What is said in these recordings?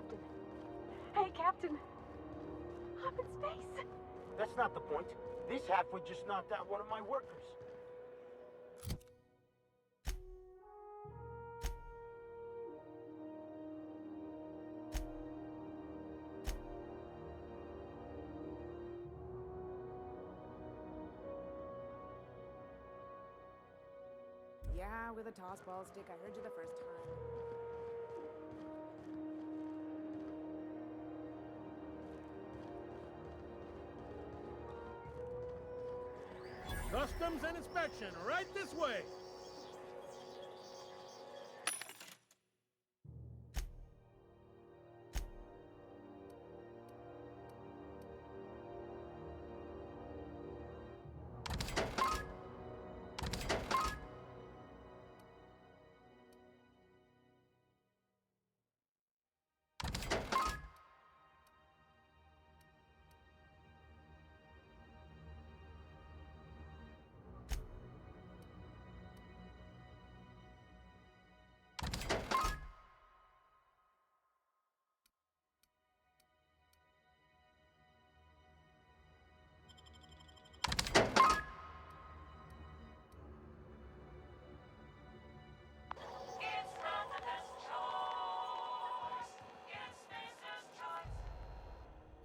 Captain. Hey, Captain. I'm in space. That's not the point. This halfway just knocked out one of my workers. Yeah, with a tossball stick. I heard you the first time. Customs and inspection, right this way.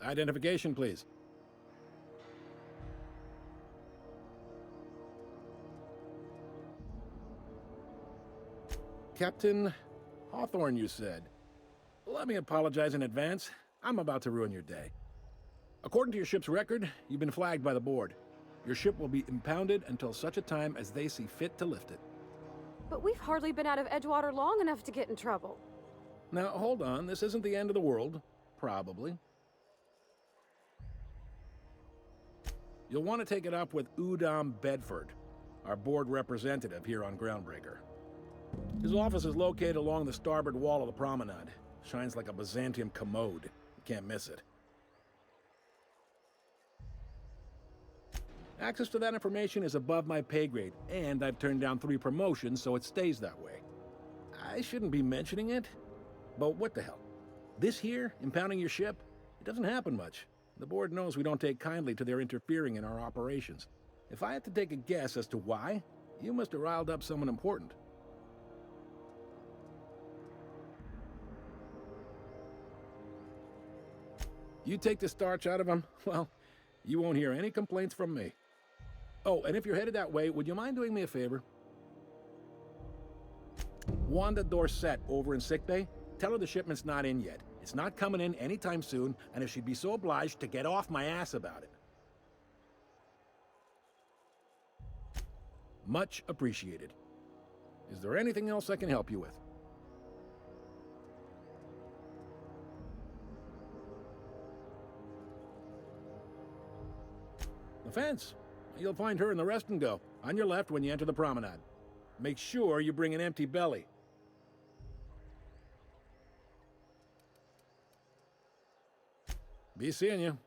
Identification, please. Captain Hawthorne, you said. Let me apologize in advance. I'm about to ruin your day. According to your ship's record, you've been flagged by the board. Your ship will be impounded until such a time as they see fit to lift it. But we've hardly been out of Edgewater long enough to get in trouble. Now, hold on. This isn't the end of the world. Probably. You'll want to take it up with Udom Bedford, our board representative here on Groundbreaker. His office is located along the starboard wall of the promenade. Shines like a Byzantium commode. You can't miss it. Access to that information is above my pay grade, and I've turned down 3 promotions, so it stays that way. I shouldn't be mentioning it, but what the hell? This here, impounding your ship, it doesn't happen much. The board knows we don't take kindly to their interfering in our operations. If I had to take a guess as to why, you must have riled up someone important. You take the starch out of them, well, you won't hear any complaints from me. Oh, and if you're headed that way, would you mind doing me a favor? Wanda Dorset over in sickbay, tell her the shipment's not in yet. It's not coming in anytime soon, and if she'd be so obliged to get off my ass about it. Much appreciated. Is there anything else I can help you with? The fence. You'll find her in the rest and go, on your left when you enter the promenade. Make sure you bring an empty belly. Be seeing you.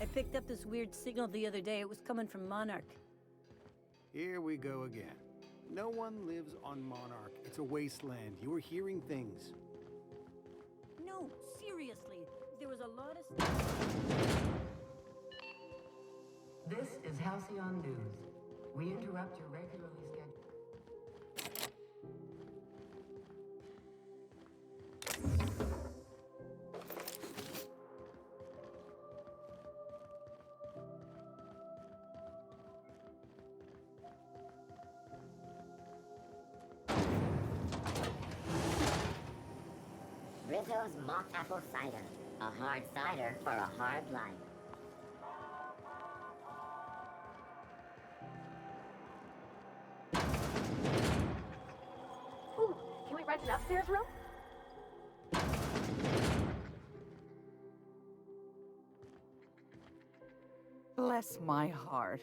I picked up this weird signal the other day. It was coming from Monarch. Here we go again. No one lives on Monarch. It's a wasteland. You are hearing things. No, seriously. There was a lot of stuff. This is Halcyon News. We interrupt your regularly scheduled... Rizzo's mock apple cider. A hard cider for a hard life. Ooh, can we rent an upstairs room? Bless my heart.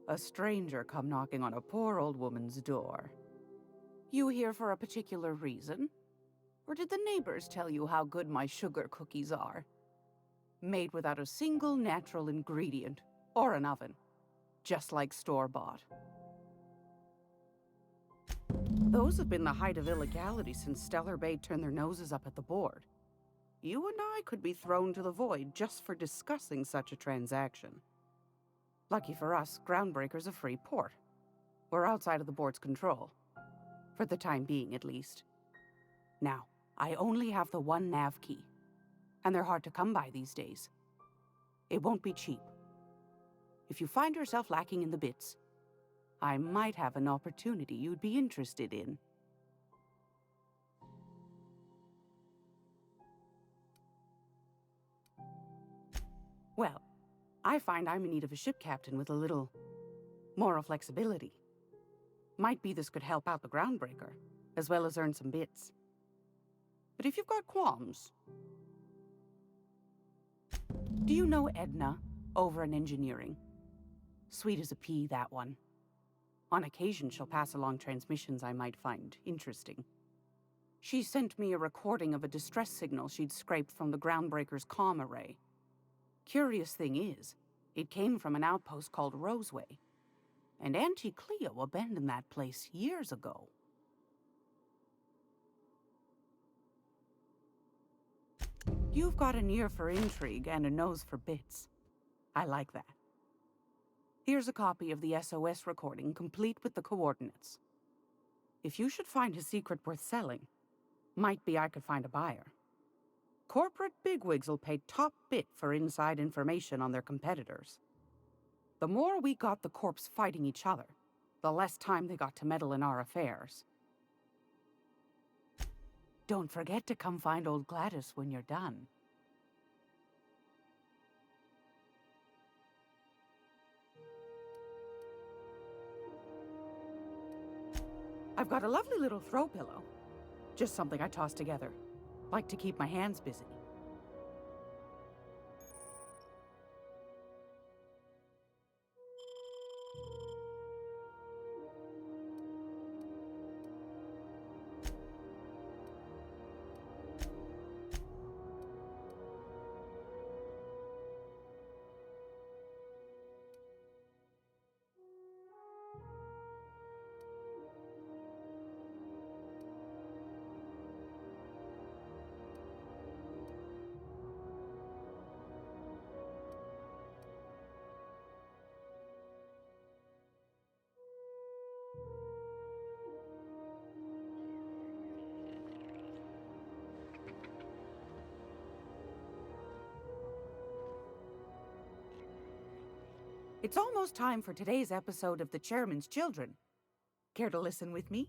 A stranger come knocking on a poor old woman's door. You here for a particular reason? Or did the neighbors tell you how good my sugar cookies are? Made without a single natural ingredient, or an oven. Just like store-bought. Those have been the height of illegality since Stellar Bay turned their noses up at the board. You and I could be thrown to the void just for discussing such a transaction. Lucky for us, Groundbreaker's a free port. We're outside of the board's control. For the time being, at least. Now, I only have the one nav key. And they're hard to come by these days. It won't be cheap. If you find yourself lacking in the bits, I might have an opportunity you'd be interested in. Well, I find I'm in need of a ship captain with a little moral flexibility. Might be this could help out the Groundbreaker, as well as earn some bits. But if you've got qualms... Do you know Edna, over in engineering? Sweet as a pea, that one. On occasion, she'll pass along transmissions I might find interesting. She sent me a recording of a distress signal she'd scraped from the Groundbreaker's comm array. Curious thing is, it came from an outpost called Roseway. And Auntie Cleo abandoned that place years ago. You've got an ear for intrigue and a nose for bits. I like that. Here's a copy of the SOS recording, complete with the coordinates. If you should find a secret worth selling, might be I could find a buyer. Corporate bigwigs will pay top bit for inside information on their competitors. The more we got the corps fighting each other, the less time they got to meddle in our affairs. Don't forget to come find old Gladys when you're done. I've got a lovely little throw pillow. Just something I toss together. Like to keep my hands busy. It's almost time for today's episode of The Chairman's Children. Care to listen with me?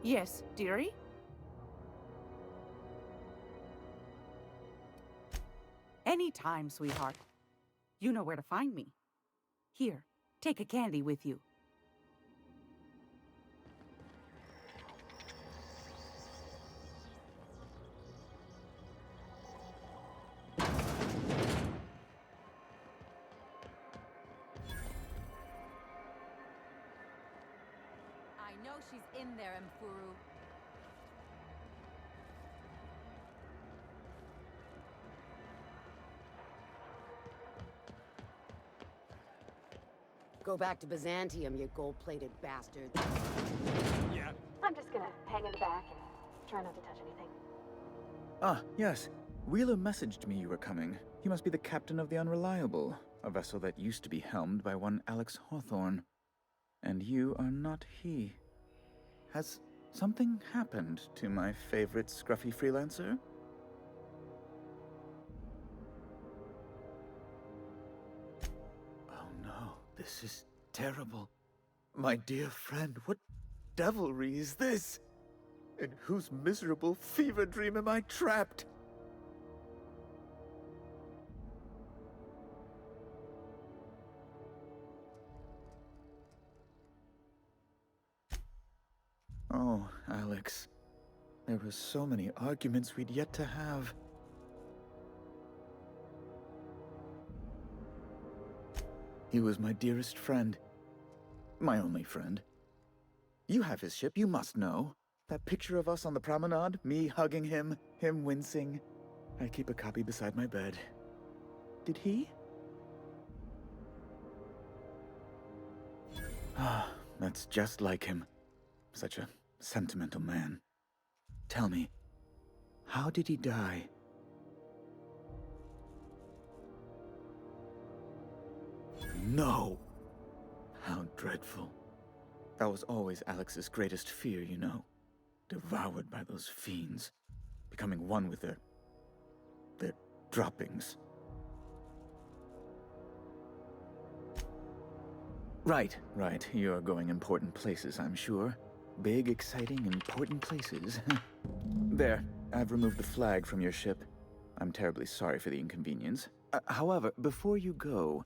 Yes, dearie? Anytime, sweetheart. You know where to find me. Here, take a candy with you. I know she's in there, Mfuru. Go back to Byzantium, you gold-plated bastard. Yeah. I'm just gonna hang in the back and try not to touch anything. Ah, yes. Wheeler messaged me you were coming. He must be the captain of the Unreliable, a vessel that used to be helmed by one Alex Hawthorne. And you are not he. Has something happened to my favorite scruffy freelancer? Oh no, this is terrible. My dear friend, what devilry is this? In whose miserable fever dream am I trapped? Oh, Alex. There were so many arguments we'd yet to have. He was my dearest friend. My only friend. You have his ship, you must know. That picture of us on the promenade, me hugging him, him wincing. I keep a copy beside my bed. Did he? Ah, that's just like him. Such a sentimental man. Tell me, how did he die? No! How dreadful. That was always Alex's greatest fear, you know. Devoured by those fiends. Becoming one with their droppings. Right. You're going important places, I'm sure. Big, exciting, important places. There, I've removed the flag from your ship. I'm terribly sorry for the inconvenience. However, before you go,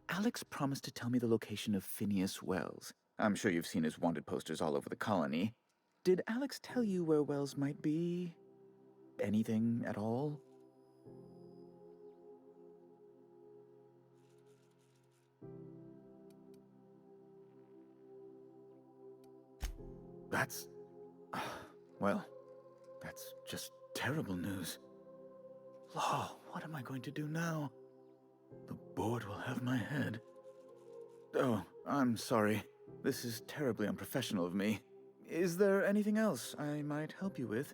Alex promised to tell me the location of Phineas Wells. I'm sure you've seen his wanted posters all over the colony. Did Alex tell you where Wells might be? Anything at all? That's... well, that's just terrible news. Law, what am I going to do now? The board will have my head. Oh, I'm sorry. This is terribly unprofessional of me. Is there anything else I might help you with?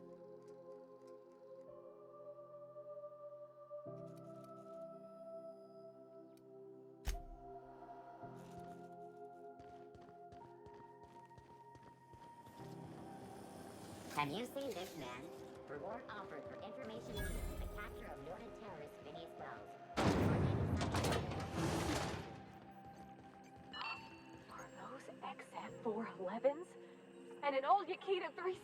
Have you seen this man? Reward offered for information needed for the capture of noted terrorist Phineas Wells. Are those XF411s? And an old Yakita 37?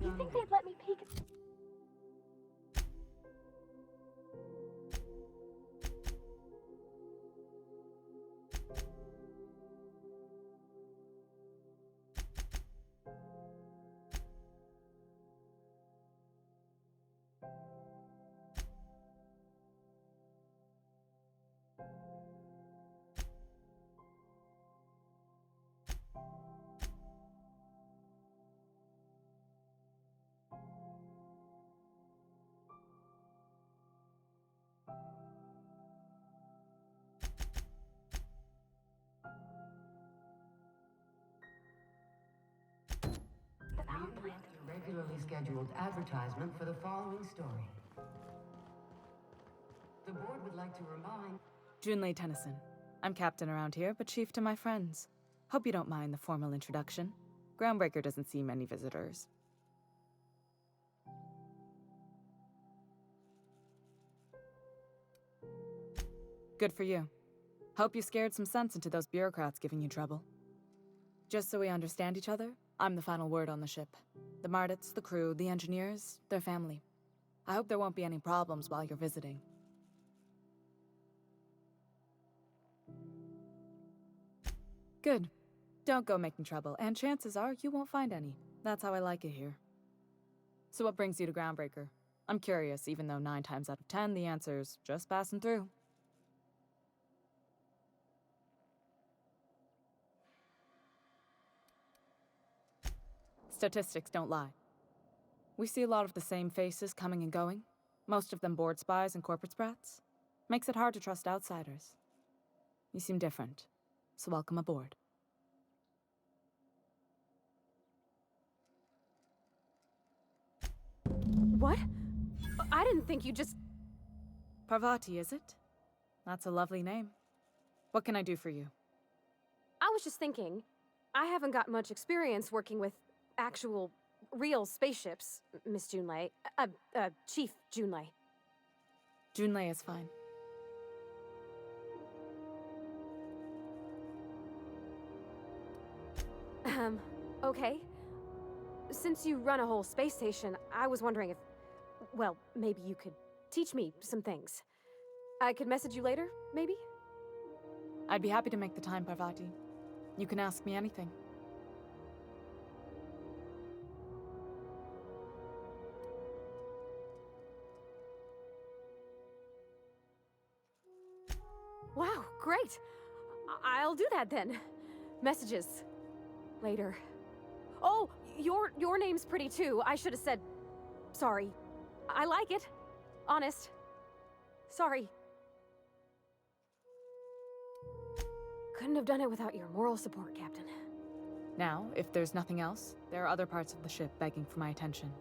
You think they'd let me peek? Regularly scheduled advertisement for the following story. The board would like to remind... Junlei Tennyson. I'm captain around here, but chief to my friends. Hope you don't mind the formal introduction. Groundbreaker doesn't see many visitors. Good for you. Hope you scared some sense into those bureaucrats giving you trouble. Just so we understand each other, I'm the final word on the ship. The Mardits, the crew, the engineers, their family. I hope there won't be any problems while you're visiting. Good. Don't go making trouble, and chances are you won't find any. That's how I like it here. So what brings you to Groundbreaker? I'm curious, even though 9 times out of 10 the answer's just passing through. Statistics don't lie. We see a lot of the same faces coming and going, most of them board spies and corporate sprats. Makes it hard to trust outsiders. You seem different, so welcome aboard. What? I didn't think you just... Parvati, is it? That's a lovely name. What can I do for you? I was just thinking, I haven't got much experience working with actual, real spaceships, Miss Junlei. Chief Junlei. Junlei is fine. Okay. Since you run a whole space station, I was wondering if... well, maybe you could teach me some things. I could message you later, maybe? I'd be happy to make the time, Parvati. You can ask me anything. Wow, great! I'll do that then. Messages. Later. Oh, your name's pretty too. I should have said... sorry. I like it. Honest. Sorry. Couldn't have done it without your moral support, Captain. Now, if there's nothing else, there are other parts of the ship begging for my attention.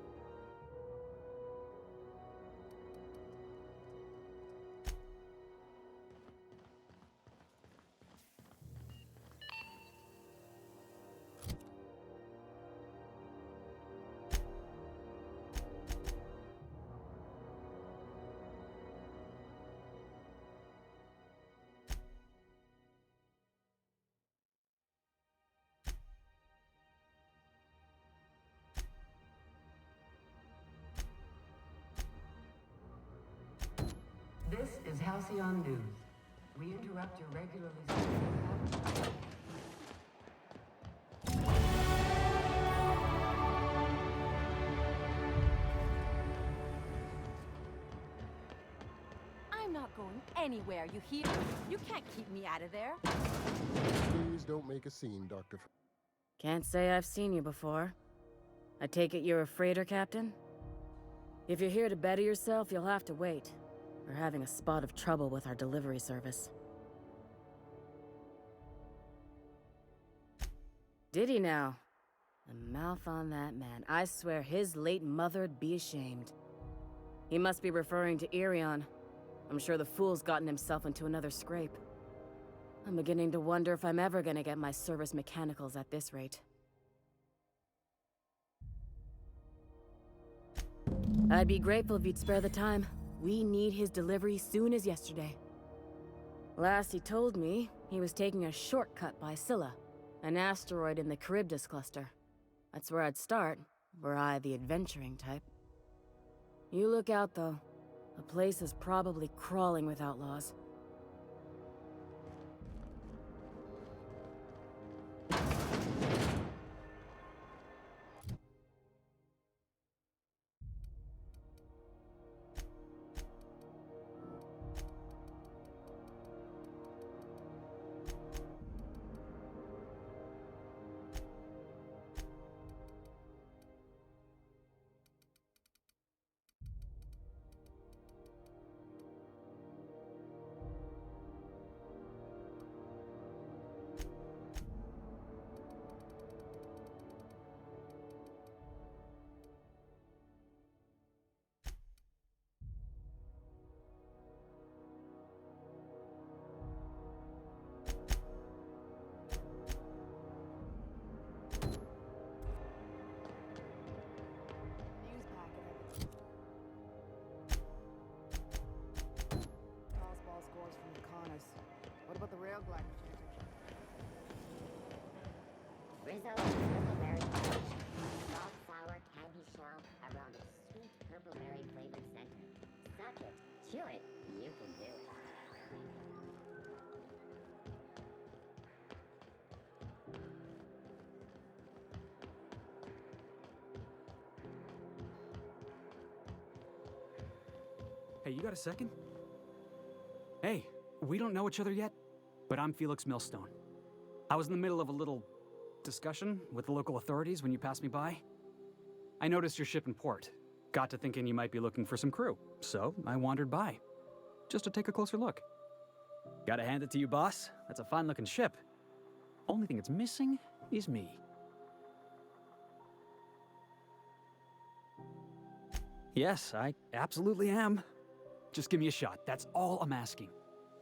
This is Halcyon News. We interrupt your regularly scheduled... I'm not going anywhere, you hear? You can't keep me out of there. Please don't make a scene, Dr. Can't say I've seen you before. I take it you're a freighter, Captain? If you're here to better yourself, you'll have to wait. We're having a spot of trouble with our delivery service. Did he now? The mouth on that man. I swear his late mother'd be ashamed. He must be referring to Irion. I'm sure the fool's gotten himself into another scrape. I'm beginning to wonder if I'm ever gonna get my service mechanicals at this rate. I'd be grateful if you'd spare the time. We need his delivery soon as yesterday. Last he told me, he was taking a shortcut by Scylla, an asteroid in the Charybdis cluster. That's where I'd start, were I the adventuring type. You look out, though. The place is probably crawling with outlaws. Rizzo purple-berry punch. Soft, sour candy shell around a sweet purple-berry flavored center. Suck it, chew it, you can do it. Hey, you got a second? Hey, we don't know each other yet, but I'm Felix Millstone. I was in the middle of a little discussion with the local authorities when you passed me by. I noticed your ship in port. Got to thinking you might be looking for some crew, so I wandered by, just to take a closer look. Gotta hand it to you, boss. That's a fine-looking ship. Only thing it's missing is me. Yes, I absolutely am. Just give me a shot. That's all I'm asking.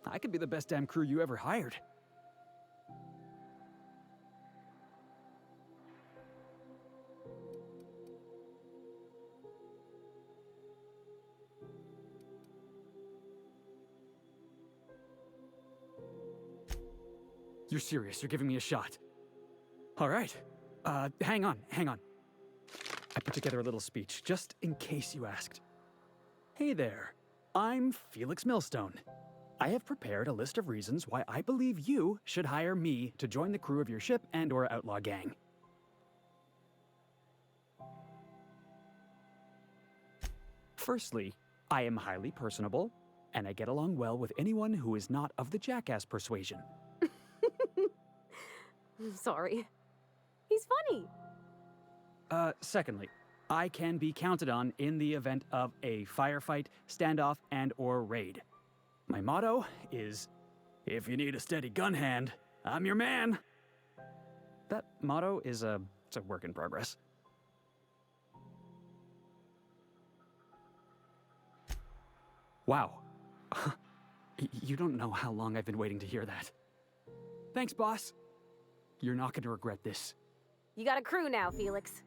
I could be the best damn crew you ever hired. You're serious. You're giving me a shot. All right. Hang on. I put together a little speech, just in case you asked. Hey there. I'm Felix Millstone. I have prepared a list of reasons why I believe you should hire me to join the crew of your ship and/or outlaw gang. Firstly, I am highly personable, and I get along well with anyone who is not of the jackass persuasion. Sorry. He's funny. Secondly, I can be counted on in the event of a firefight, standoff, and/or raid. My motto is, if you need a steady gun hand, I'm your man. That motto is it's a work in progress. Wow. You don't know how long I've been waiting to hear that. Thanks, boss. You're not going to regret this. You got a crew now, Felix.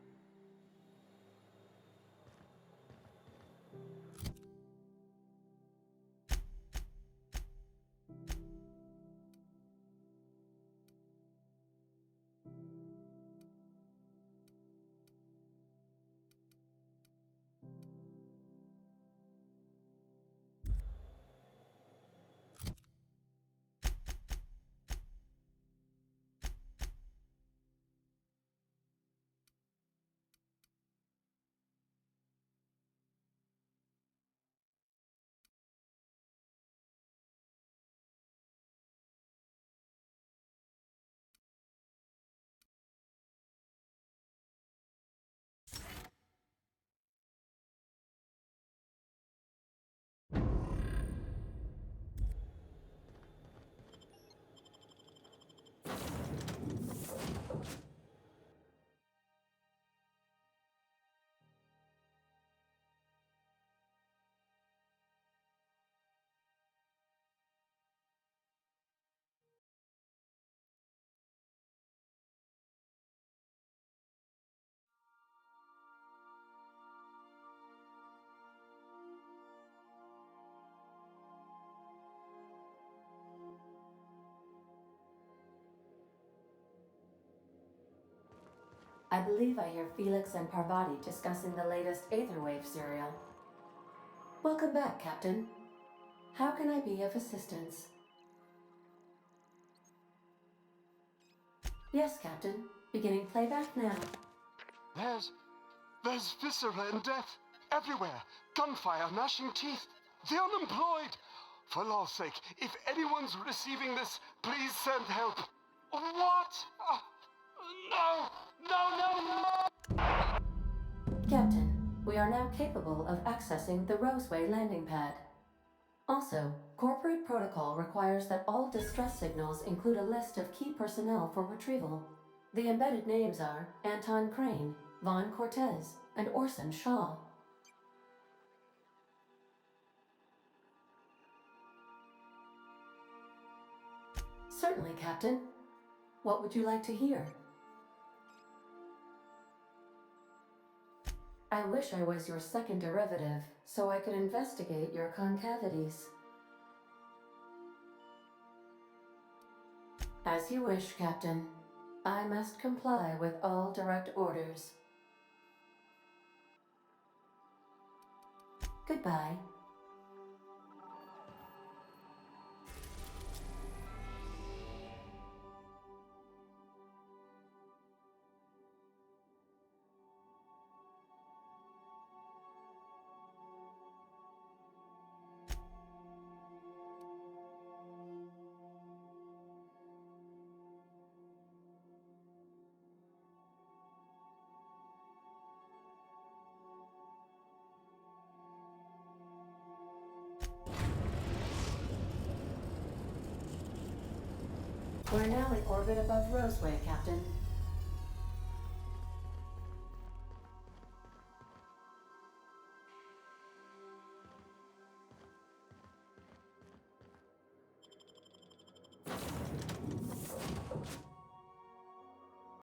I believe I hear Felix and Parvati discussing the latest Aetherwave serial. Welcome back, Captain. How can I be of assistance? Yes, Captain. Beginning playback now. There's viscera and death everywhere. Gunfire, gnashing teeth. The unemployed. For law's sake, if anyone's receiving this, please send help. What? No! Captain, we are now capable of accessing the Roseway landing pad. Also, corporate protocol requires that all distress signals include a list of key personnel for retrieval. The embedded names are Anton Crane, Vaughn Cortez, and Orson Shaw. Certainly, Captain. What would you like to hear? I wish I was your second derivative, so I could investigate your concavities. As you wish, Captain. I must comply with all direct orders. Goodbye. We're now in orbit above Roseway, Captain.